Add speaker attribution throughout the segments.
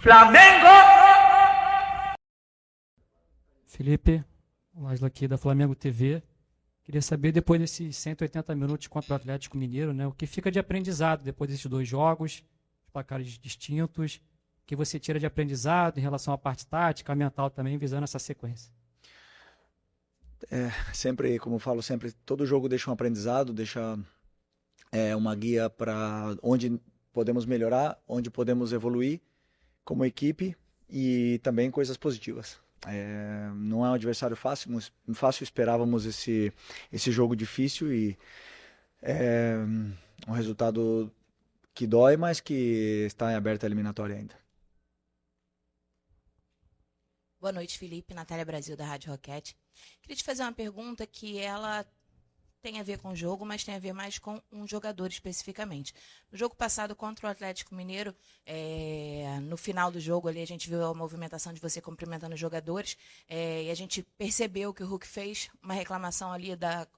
Speaker 1: Flamengo!
Speaker 2: Felipe, o Lasla aqui da Flamengo TV. Queria saber, depois desses 180 minutos contra o Atlético Mineiro, né, o que fica de aprendizado depois desses dois jogos, placares distintos, o que você tira de aprendizado em relação à parte tática, mental também, visando essa sequência?
Speaker 3: Sempre, como eu falo sempre, todo jogo deixa um aprendizado, deixa uma guia para onde podemos melhorar, onde podemos evoluir como equipe e também coisas positivas. Não é um adversário fácil, esperávamos esse jogo difícil e um resultado que dói, mas que está em aberta a eliminatória ainda.
Speaker 4: Boa noite, Felipe. Natália Brasil, da Rádio Roquete. Queria te fazer uma pergunta que ela tem a ver com o jogo, mas tem a ver mais com um jogador especificamente. No jogo passado contra o Atlético Mineiro, no final do jogo ali a gente viu a movimentação de você cumprimentando os jogadores, e a gente percebeu que o Hulk fez uma reclamação ali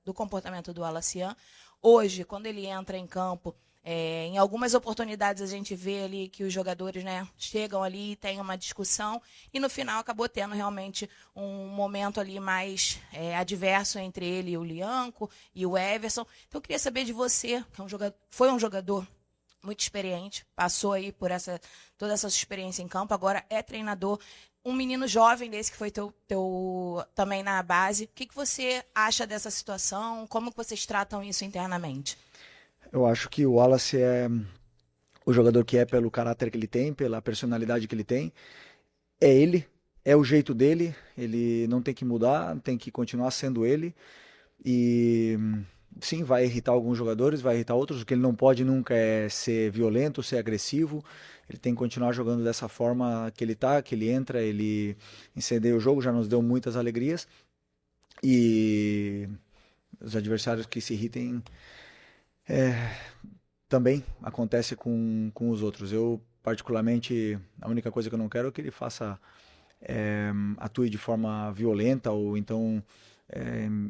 Speaker 4: do comportamento do Alacian. Hoje, quando ele entra em campo, em algumas oportunidades a gente vê ali que os jogadores, né, chegam ali e tem uma discussão e no final acabou tendo realmente um momento ali mais adverso entre ele e o Lianco e o Everson. Então eu queria saber de você, que foi um jogador muito experiente, passou aí por toda essa sua experiência em campo, agora é treinador, um menino jovem desse que foi teu também na base. O que você acha dessa situação? Como vocês tratam isso internamente?
Speaker 3: Eu acho que o Wallace é o jogador que é pelo caráter que ele tem, pela personalidade que ele tem. É ele, é o jeito dele, ele não tem que mudar, tem que continuar sendo ele. E sim, vai irritar alguns jogadores, vai irritar outros. O que ele não pode nunca é ser violento, ser agressivo. Ele tem que continuar jogando dessa forma que ele tá, que ele entra, ele incendeia o jogo, já nos deu muitas alegrias. E os adversários que se irritem também acontece com os outros. Eu, particularmente, a única coisa que eu não quero é que ele atue de forma violenta ou então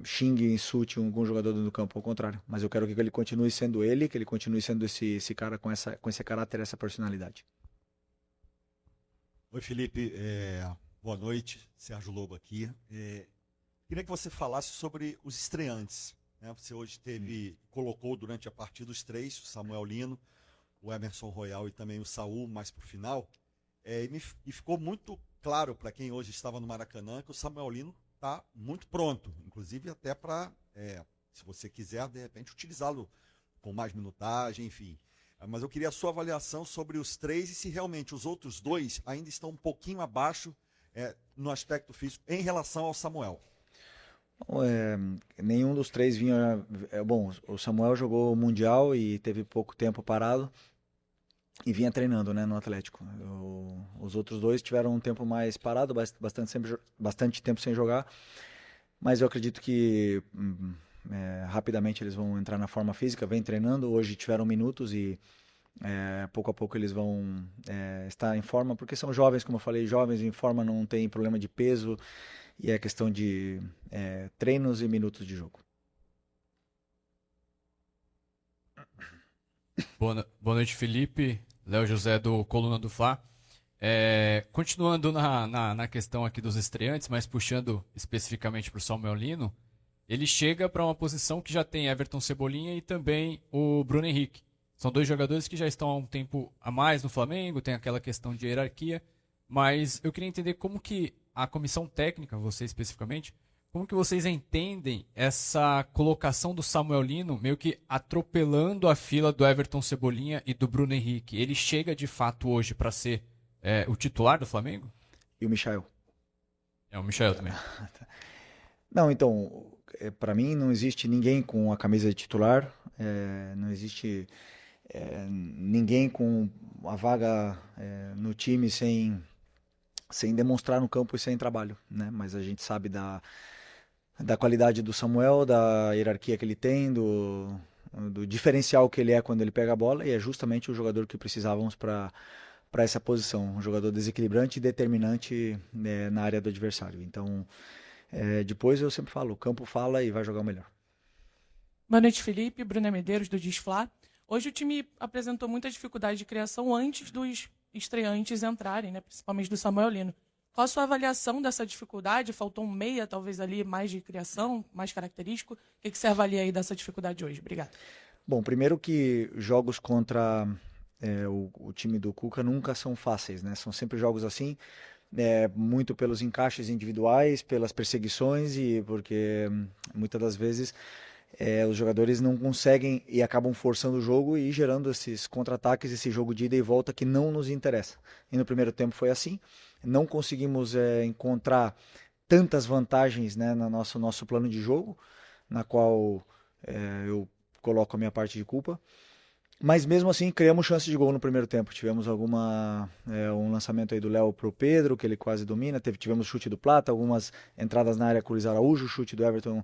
Speaker 3: xingue, insulte algum jogador do campo, ao contrário. Mas eu quero que ele continue sendo ele, que ele continue sendo esse cara com esse caráter, essa personalidade.
Speaker 5: Oi, Felipe. Boa noite. Sérgio Lobo aqui. Queria que você falasse sobre os estreantes. Você hoje colocou durante a partida os três, o Samuel Lino, o Emerson Royal e também o Saul, mais para o final. E ficou muito claro para quem hoje estava no Maracanã que o Samuel Lino está muito pronto, inclusive até para, se você quiser, de repente, utilizá-lo com mais minutagem, enfim. Mas eu queria a sua avaliação sobre os três e se realmente os outros dois ainda estão um pouquinho abaixo no aspecto físico em relação ao Samuel.
Speaker 3: Nenhum dos três vinha. Bom, o Samuel jogou o Mundial e teve pouco tempo parado e vinha treinando, né, no Atlético. Os outros dois tiveram um tempo mais parado, bastante tempo sem jogar, mas eu acredito que rapidamente eles vão entrar na forma física, vem treinando. Hoje tiveram minutos e pouco a pouco eles vão estar em forma, porque são jovens, como eu falei, jovens em forma, não tem problema de peso. E é questão de treinos e minutos de jogo.
Speaker 6: Boa noite, Felipe. Léo José do Coluna do Fla. Continuando na questão aqui dos estreantes, mas puxando especificamente para o Samuel Lino, ele chega para uma posição que já tem Everton Cebolinha e também o Bruno Henrique. São dois jogadores que já estão há um tempo a mais no Flamengo, tem aquela questão de hierarquia, mas eu queria entender como que a comissão técnica, você especificamente, como que vocês entendem essa colocação do Samuel Lino meio que atropelando a fila do Everton Cebolinha e do Bruno Henrique? Ele chega de fato hoje para ser o titular do Flamengo?
Speaker 3: E o Michael?
Speaker 6: O Michael também.
Speaker 3: Não, então, para mim não existe ninguém com a camisa de titular, não existe ninguém com a vaga no time sem demonstrar no campo e sem trabalho, né? Mas a gente sabe da qualidade do Samuel, da hierarquia que ele tem, do diferencial que ele é quando ele pega a bola, e é justamente o jogador que precisávamos para essa posição, um jogador desequilibrante e determinante na área do adversário. Então, depois eu sempre falo, o campo fala e vai jogar o melhor.
Speaker 7: Boa noite, Felipe. Bruna Medeiros, do Disfla. Hoje o time apresentou muita dificuldade de criação antes dos estreantes entrarem, né? Principalmente do Samuel Lino. Qual a sua avaliação dessa dificuldade? Faltou um meia, talvez ali, mais de criação, mais característico. O que você avalia aí dessa dificuldade hoje? Obrigado.
Speaker 3: Bom, primeiro que jogos contra o time do Cuca nunca são fáceis, né? São sempre jogos assim, muito pelos encaixes individuais, pelas perseguições e porque muitas das vezes os jogadores não conseguem e acabam forçando o jogo e gerando esses contra-ataques, esse jogo de ida e volta que não nos interessa. E no primeiro tempo foi assim, não conseguimos encontrar tantas vantagens, né, no nosso plano de jogo, na qual eu coloco a minha parte de culpa. Mas mesmo assim, criamos chance de gol no primeiro tempo. Tivemos um lançamento aí do Léo pro Pedro, que ele quase domina. Tivemos chute do Plata, algumas entradas na área com o Luiz Araújo, chute do Everton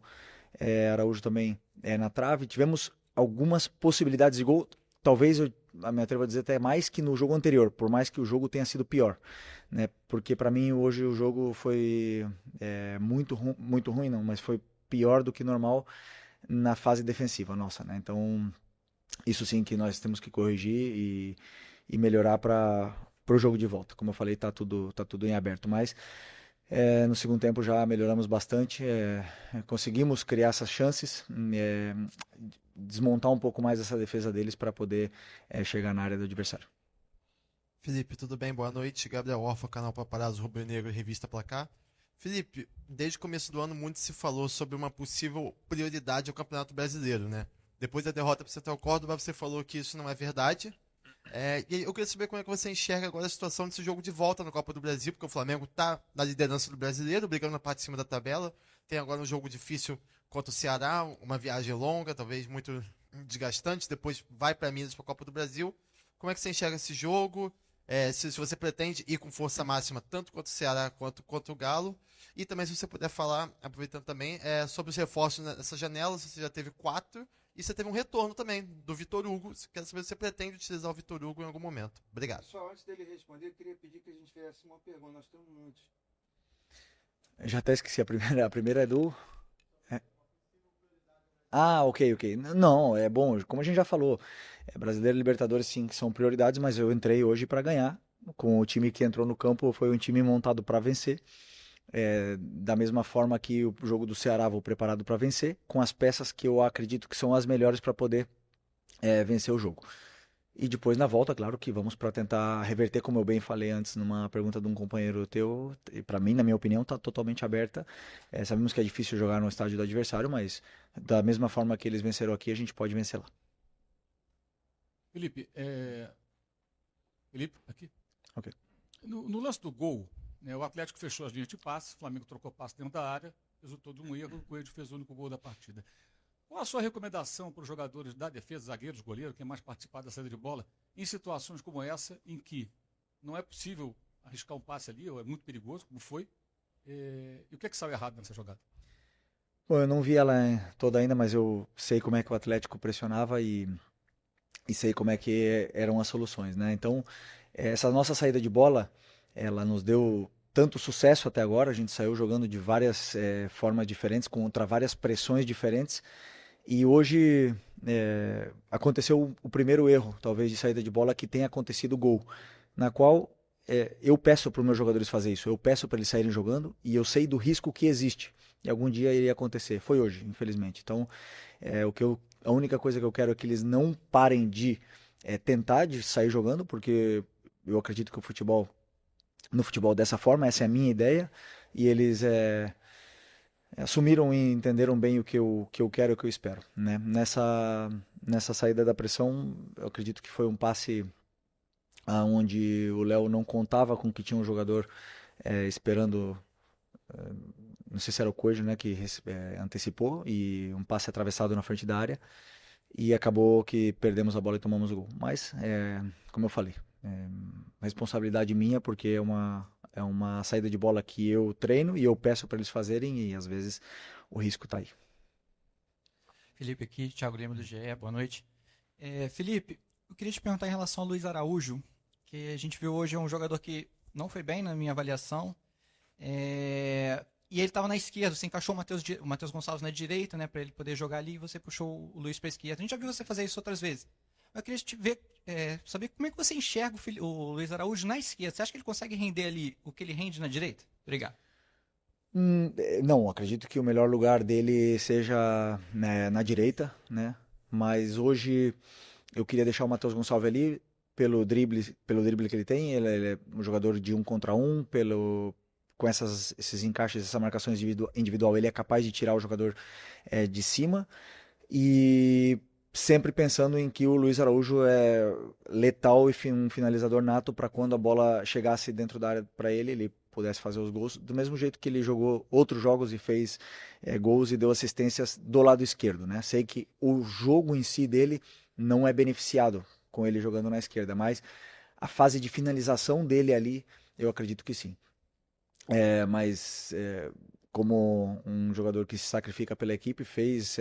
Speaker 3: Araújo também na trave. Tivemos algumas possibilidades de gol. Talvez eu me atrevo a dizer até mais que no jogo anterior, por mais que o jogo tenha sido pior. Né? Porque para mim hoje o jogo foi muito ruim, não, mas foi pior do que normal na fase defensiva nossa. Né? Então, isso sim que nós temos que corrigir e melhorar para o jogo de volta. Como eu falei, tá tudo em aberto, mas no segundo tempo já melhoramos bastante, conseguimos criar essas chances, desmontar um pouco mais essa defesa deles para poder chegar na área do adversário.
Speaker 1: Felipe, tudo bem? Boa noite. Gabriel Orfa, canal Paparazzo Rubro Negro e Revista Placar. Felipe, desde o começo do ano muito se falou sobre uma possível prioridade ao Campeonato Brasileiro, né? Depois da derrota para o Central Córdoba, você falou que isso não é verdade. E eu queria saber como é que você enxerga agora a situação desse jogo de volta na Copa do Brasil, porque o Flamengo está na liderança do Brasileiro, brigando na parte de cima da tabela. Tem agora um jogo difícil contra o Ceará, uma viagem longa, talvez muito desgastante. Depois vai para Minas para a Copa do Brasil. Como é que você enxerga esse jogo? Se você pretende ir com força máxima tanto contra o Ceará quanto contra o Galo. E também se você puder falar, aproveitando também, sobre os reforços nessa janela, se você já teve 4. E você teve um retorno também do Vitor Hugo. Quero saber se você pretende utilizar o Vitor Hugo em algum momento. Obrigado.
Speaker 8: Só antes dele responder, eu queria pedir que a gente fizesse uma pergunta. Nós temos muitos.
Speaker 3: Eu já até esqueci a primeira. A primeira é do... Ah, ok. Não, é bom. Como a gente já falou, Brasileiro e Libertadores sim que são prioridades, mas eu entrei hoje para ganhar. Com o time que entrou no campo, foi um time montado para vencer. Da mesma forma que o jogo do Ceará vou preparado para vencer, com as peças que eu acredito que são as melhores para poder vencer o jogo. E depois na volta, claro que vamos para tentar reverter, como eu bem falei antes numa pergunta de um companheiro teu, e para mim, na minha opinião, está totalmente aberta. Sabemos que é difícil jogar no estádio do adversário, mas da mesma forma que eles venceram aqui, a gente pode vencer lá.
Speaker 9: Felipe, aqui.
Speaker 3: Ok.
Speaker 9: No lance do gol, né, o Atlético fechou as linhas de passe, o Flamengo trocou passe dentro da área, resultou de um erro, o Coelho fez o único gol da partida. Qual a sua recomendação para os jogadores da defesa, zagueiros, goleiro, quem mais participar da saída de bola, em situações como essa, em que não é possível arriscar um passe ali, ou é muito perigoso, como foi, e o que é que saiu errado nessa jogada?
Speaker 3: Bom, eu não vi ela toda ainda, mas eu sei como é que o Atlético pressionava e sei como é que eram as soluções, né? Então, essa nossa saída de bola, ela nos deu tanto sucesso até agora, a gente saiu jogando de várias formas diferentes, contra várias pressões diferentes, e hoje aconteceu o primeiro erro, talvez, de saída de bola, que tenha acontecido o gol, na qual eu peço para os meus jogadores fazer isso, eu peço para eles saírem jogando, e eu sei do risco que existe, e algum dia iria acontecer, foi hoje, infelizmente. Então, a única coisa que eu quero é que eles não parem de tentar de sair jogando, porque eu acredito que no futebol dessa forma, essa é a minha ideia, e eles assumiram e entenderam bem o que eu quero e o que eu espero. Né? Nessa saída da pressão, eu acredito que foi um passe onde o Léo não contava com que tinha um jogador esperando, não sei se era o Coelho, né, que antecipou, e um passe atravessado na frente da área, e acabou que perdemos a bola e tomamos o gol. Mas, como eu falei, responsabilidade minha, porque é uma saída de bola que eu treino e eu peço para eles fazerem, e às vezes o risco está aí.
Speaker 10: Felipe aqui, Thiago Lima do GE, boa noite. Felipe, eu queria te perguntar em relação ao Luiz Araújo, que a gente viu hoje é um jogador que não foi bem na minha avaliação, e ele estava na esquerda, você encaixou o Matheus Gonçalves na direita, né, para ele poder jogar ali, e você puxou o Luiz para a esquerda. A gente já viu você fazer isso outras vezes. Eu queria saber como é que você enxerga o Luiz Araújo na esquerda. Você acha que ele consegue render ali o que ele rende na direita? Obrigado.
Speaker 3: Não, acredito que o melhor lugar dele seja, né, na direita, né? Mas hoje eu queria deixar o Matheus Gonçalves ali pelo drible que ele tem. Ele é um jogador de 1 contra 1, com esses encaixes, essas marcações individual, ele é capaz de tirar o jogador de cima. E sempre pensando em que o Luiz Araújo é letal e um finalizador nato para quando a bola chegasse dentro da área para ele pudesse fazer os gols, do mesmo jeito que ele jogou outros jogos e fez gols e deu assistências do lado esquerdo, né? Sei que o jogo em si dele não é beneficiado com ele jogando na esquerda, mas a fase de finalização dele ali, eu acredito que sim. Mas como um jogador que se sacrifica pela equipe, fez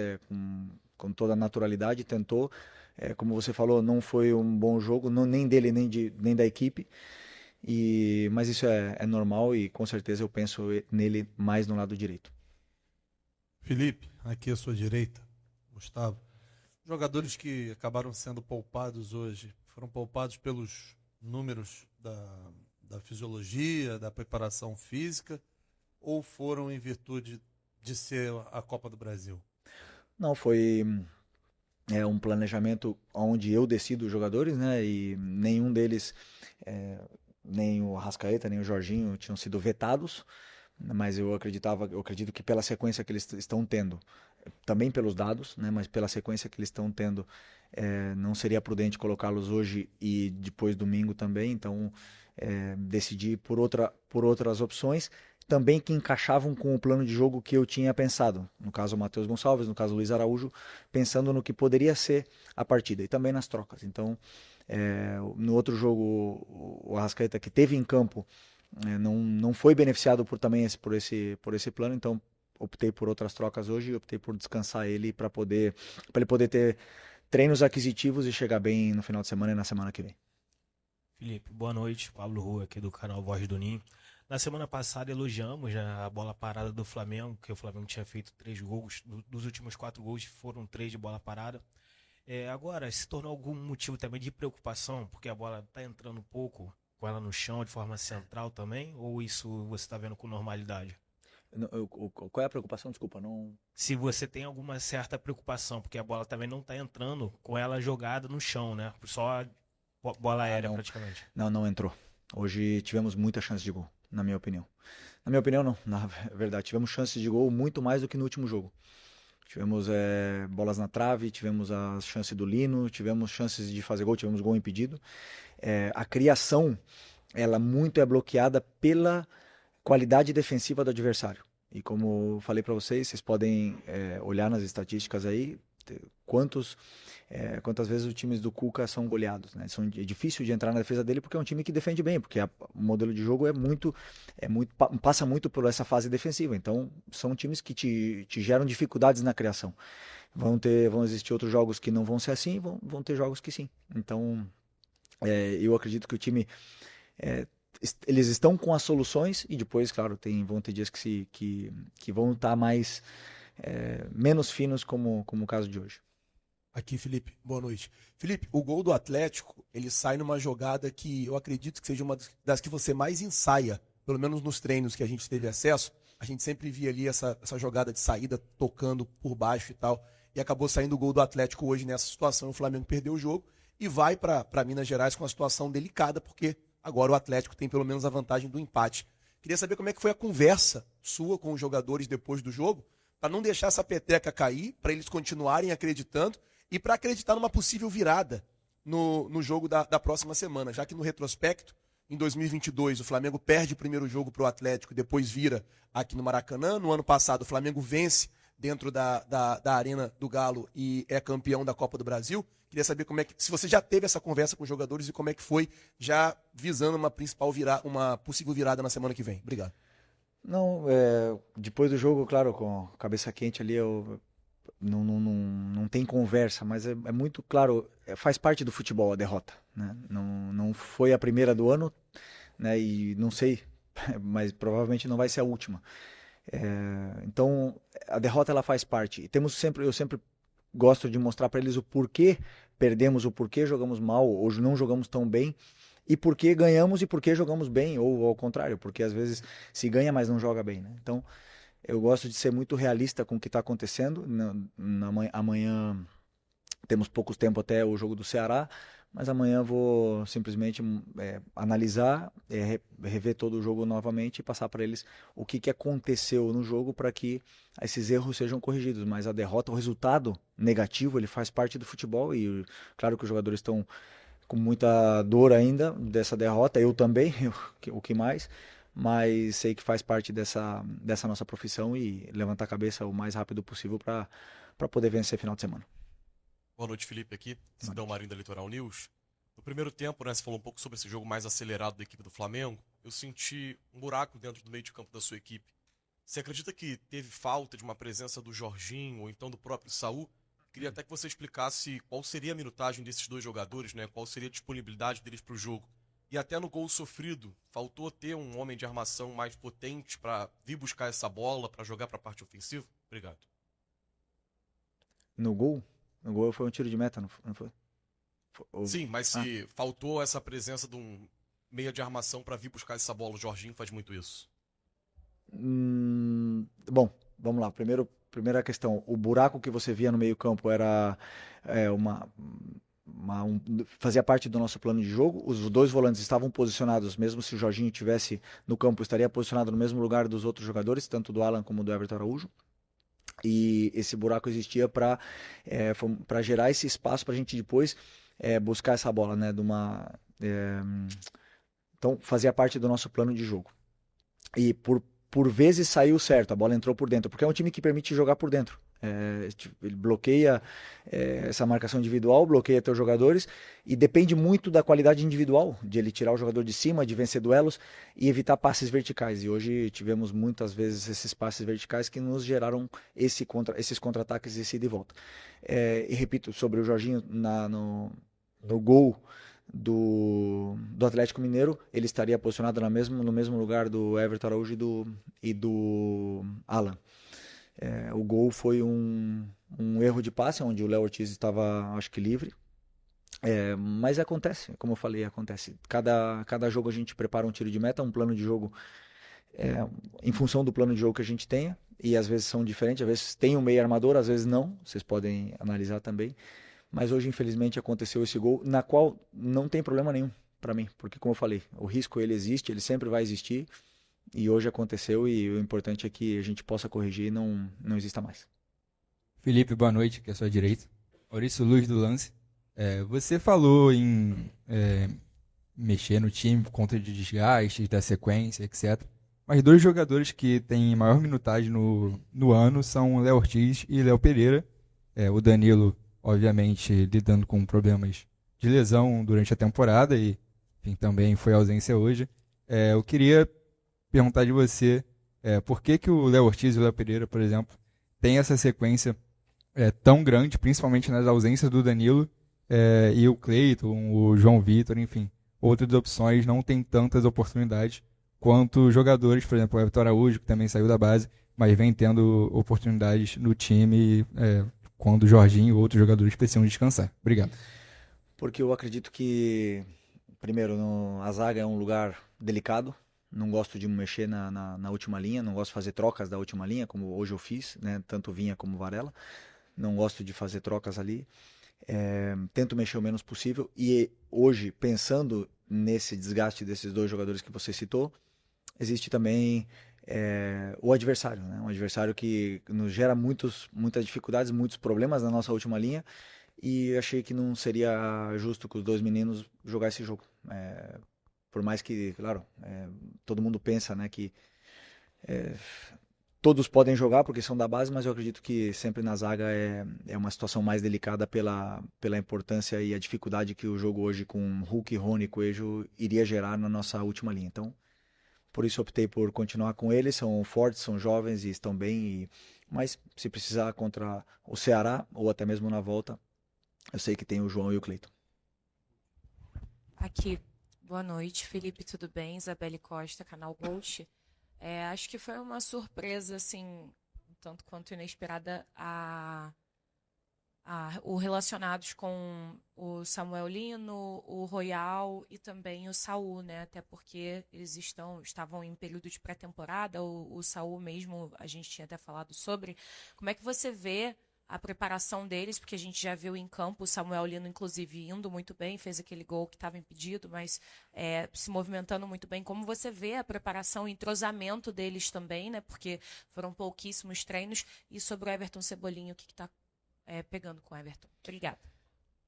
Speaker 3: com toda a naturalidade, tentou, como você falou, não foi um bom jogo, nem dele nem da equipe. Mas isso é normal e com certeza eu penso nele mais no lado direito.
Speaker 11: Felipe, aqui à sua direita, Gustavo. Jogadores que acabaram sendo poupados hoje, foram poupados pelos números da fisiologia, da preparação física, ou foram em virtude de ser a Copa do Brasil?
Speaker 3: Não, foi um planejamento onde eu decido os jogadores, né? E nenhum deles... nem o Arrascaeta, nem o Jorginho tinham sido vetados, mas eu acredito que pela sequência que eles estão tendo, também pelos dados, né, mas pela sequência que eles estão tendo, não seria prudente colocá-los hoje e depois domingo também, então decidi por outras opções, também que encaixavam com o plano de jogo que eu tinha pensado, no caso o Matheus Gonçalves, no caso o Luiz Araújo, pensando no que poderia ser a partida e também nas trocas. Então, no outro jogo, o Arrascaeta, que teve em campo, não foi beneficiado por esse plano, então optei por outras trocas hoje, optei por descansar ele para ele poder ter treinos aquisitivos e chegar bem no final de semana e na semana que vem.
Speaker 12: Felipe, boa noite, Pablo Rua aqui do canal Voz do Ninho. Na semana passada elogiamos a bola parada do Flamengo, que o Flamengo tinha feito 3 gols, dos últimos 4 gols foram 3 de bola parada. Agora, se tornou algum motivo também de preocupação, porque a bola está entrando um pouco com ela no chão de forma central também, ou isso você está vendo com normalidade?
Speaker 3: Qual é a preocupação? Desculpa, não...
Speaker 12: Se você tem alguma certa preocupação, porque a bola também não está entrando com ela jogada no chão, né? Só bola aérea praticamente.
Speaker 3: Não entrou. Hoje tivemos muita chance de gol, na minha opinião. Na minha opinião, não. Na verdade, tivemos chances de gol muito mais do que no último jogo. Tivemos bolas na trave, tivemos a chance do Lino, tivemos chances de fazer gol, tivemos gol impedido. A criação, ela muito é bloqueada pela qualidade defensiva do adversário. E como falei para vocês podem olhar nas estatísticas aí quantas vezes os times do Cuca são goleados, né? É difícil de entrar na defesa dele porque é um time que defende bem, porque o modelo de jogo passa muito por essa fase defensiva. Então são times que te geram dificuldades na criação. Vão existir outros jogos que não vão ser assim, vão ter jogos que sim. Então eu acredito que o time eles estão com as soluções e depois, claro, vão ter dias que vão estar menos finos, como o caso de hoje.
Speaker 13: Aqui, Felipe, boa noite. Felipe, o gol do Atlético, ele sai numa jogada que eu acredito que seja uma das que você mais ensaia, pelo menos nos treinos que a gente teve acesso. A gente sempre via ali essa jogada de saída tocando por baixo e tal, e acabou saindo o gol do Atlético hoje nessa situação. O Flamengo perdeu o jogo e vai para Minas Gerais com uma situação delicada, porque agora o Atlético tem pelo menos a vantagem do empate. Queria saber como é que foi a conversa sua com os jogadores depois do jogo, para não deixar essa peteca cair, para eles continuarem acreditando e para acreditar numa possível virada no jogo da próxima semana, já que no retrospecto, em 2022, o Flamengo perde o primeiro jogo para o Atlético e depois vira aqui no Maracanã. No ano passado, o Flamengo vence dentro da Arena do Galo e é campeão da Copa do Brasil. Queria saber se você já teve essa conversa com os jogadores e como é que foi, já visando uma possível virada na semana que vem. Obrigado.
Speaker 3: Não, depois do jogo, claro, com a cabeça quente ali, não tem conversa, mas é muito claro, faz parte do futebol a derrota, né? Não foi a primeira do ano, né? E não sei, mas provavelmente não vai ser a última. Então a derrota ela faz parte. E eu sempre gosto de mostrar para eles o porquê perdemos, o porquê jogamos mal, ou não jogamos tão bem, e por que ganhamos e por que jogamos bem, ou ao contrário, porque às vezes se ganha, mas não joga bem, né? Então, eu gosto de ser muito realista com o que está acontecendo. Amanhã temos pouco tempo até o jogo do Ceará, mas amanhã vou simplesmente analisar, rever todo o jogo novamente e passar para eles o que aconteceu no jogo para que esses erros sejam corrigidos. Mas a derrota, o resultado negativo, ele faz parte do futebol e claro que os jogadores estão com muita dor ainda dessa derrota, eu também, o que mais, mas sei que faz parte dessa nossa profissão e levantar a cabeça o mais rápido possível para poder vencer final de semana.
Speaker 14: Boa noite, Felipe, aqui, Sidão Marinho da Litoral News. No primeiro tempo, né, você falou um pouco sobre esse jogo mais acelerado da equipe do Flamengo. Eu senti um buraco dentro do meio de campo da sua equipe. Você acredita que teve falta de uma presença do Jorginho ou então do próprio Saul? Queria até que você explicasse qual seria a minutagem desses dois jogadores, né? Qual seria a disponibilidade deles para o jogo. E até no gol sofrido, faltou ter um homem de armação mais potente para vir buscar essa bola, para jogar para a parte ofensiva? Obrigado.
Speaker 3: No gol? No gol foi um tiro de meta, não foi?
Speaker 14: Sim, mas se faltou essa presença de um meia de armação para vir buscar essa bola, o Jorginho faz muito isso.
Speaker 3: Bom, vamos lá. Primeira questão, o buraco que você via no meio-campo era fazia parte do nosso plano de jogo. Os dois volantes estavam posicionados, mesmo se o Jorginho estivesse no campo, estaria posicionado no mesmo lugar dos outros jogadores, tanto do Alan como do Everton Araújo. E esse buraco existia para gerar esse espaço para a gente depois buscar essa bola, né? Então fazia parte do nosso plano de jogo. E por vezes saiu certo, a bola entrou por dentro, porque é um time que permite jogar por dentro. Ele bloqueia essa marcação individual, bloqueia teus jogadores e depende muito da qualidade individual, de ele tirar o jogador de cima, de vencer duelos e evitar passes verticais. E hoje tivemos muitas vezes esses passes verticais que nos geraram esses contra-ataques, esse ida e volta. E repito, sobre o Jorginho no gol do Atlético Mineiro, ele estaria posicionado no mesmo lugar do Everton Araújo e do Alan. O gol foi um erro de passe, onde o Léo Ortiz estava, acho que, livre. Mas acontece, como eu falei, acontece. Cada jogo a gente prepara um tiro de meta, um plano de jogo em função do plano de jogo que a gente tenha. E às vezes são diferentes, às vezes tem um meio armador, às vezes não. Vocês podem analisar também. Mas hoje, infelizmente, aconteceu esse gol, na qual não tem problema nenhum para mim. Porque, como eu falei, o risco ele existe, ele sempre vai existir. E hoje aconteceu e o importante é que a gente possa corrigir e não exista mais.
Speaker 15: Felipe, boa noite, aqui à sua direita. Maurício Luz do Lance. Você falou em mexer no time por conta de desgaste, da sequência, etc. Mas dois jogadores que têm maior minutagem no ano são Léo Ortiz e Léo Pereira. O Danilo, obviamente, lidando com problemas de lesão durante a temporada e enfim, também foi ausência hoje. Eu queria perguntar de você por que o Léo Ortiz e o Léo Pereira, por exemplo, têm essa sequência tão grande, principalmente nas ausências do Danilo e o Cleiton, o João Vitor, enfim, outras opções não têm tantas oportunidades quanto jogadores, por exemplo, o Everton Araújo, que também saiu da base, mas vem tendo oportunidades no time quando o Jorginho e outros jogadores precisam descansar. Obrigado.
Speaker 3: Porque eu acredito que, primeiro, a zaga é um lugar delicado. Não gosto de mexer na última linha, não gosto de fazer trocas da última linha, como hoje eu fiz, né? Tanto Vinha como Varela. Não gosto de fazer trocas ali. Tento mexer o menos possível. E hoje, pensando nesse desgaste desses dois jogadores que você citou, existe também o adversário, né? Um adversário que nos gera muitas dificuldades, muitos problemas na nossa última linha. E achei que não seria justo com os dois meninos jogar esse jogo. Por mais que, claro, todo mundo pensa, né, que todos podem jogar porque são da base, mas eu acredito que sempre na zaga é uma situação mais delicada pela importância e a dificuldade que o jogo hoje com Hulk, Rony e Coelho iria gerar na nossa última linha. Então, por isso optei por continuar com eles, são fortes, são jovens e estão bem, mas se precisar contra o Ceará ou até mesmo na volta, eu sei que tem o João e o Cleiton.
Speaker 16: Aqui. Boa noite, Felipe, tudo bem? Isabelle Costa, canal Ghost. Acho que foi uma surpresa, assim, tanto quanto inesperada, a o relacionados com o Samuel Lino, o Royal e também o Saul, né? Até porque eles estavam em período de pré-temporada, o Saul mesmo, a gente tinha até falado sobre. Como é que você vê a preparação deles? Porque a gente já viu em campo o Samuel Lino, inclusive, indo muito bem, fez aquele gol que estava impedido, mas se movimentando muito bem. Como você vê a preparação, o entrosamento deles também, né? Porque foram pouquíssimos treinos. E sobre o Everton Cebolinha, o que está pegando com o Everton? Obrigada.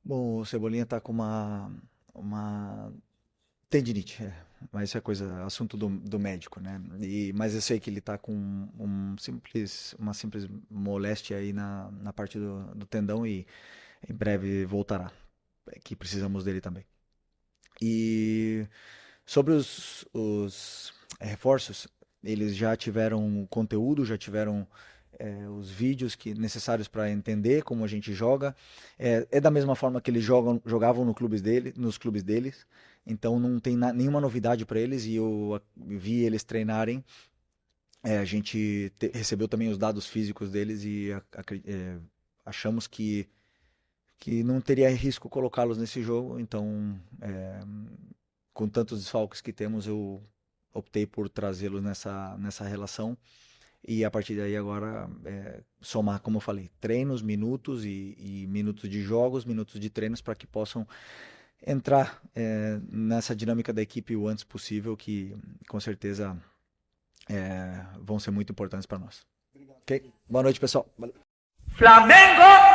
Speaker 3: Bom, o Cebolinha está com uma tendinite, mas isso é assunto do médico, né? Mas eu sei que ele está com uma simples moléstia aí na parte do tendão e em breve voltará, que precisamos dele também. E sobre os reforços, eles já tiveram conteúdo, já tiveram os vídeos necessários para entender como a gente joga. É da mesma forma que eles jogavam nos clubes deles, então não tem nenhuma novidade para eles, e eu vi eles treinarem. A gente recebeu também os dados físicos deles e achamos que não teria risco colocá-los nesse jogo, então com tantos desfalques que temos, eu optei por trazê-los nessa relação. E a partir daí agora somar, como eu falei, treinos, minutos e minutos de jogos, minutos de treinos, para que possam entrar nessa dinâmica da equipe o antes possível, que com certeza vão ser muito importantes para nós. Okay? Boa noite, pessoal. Valeu.
Speaker 17: Flamengo!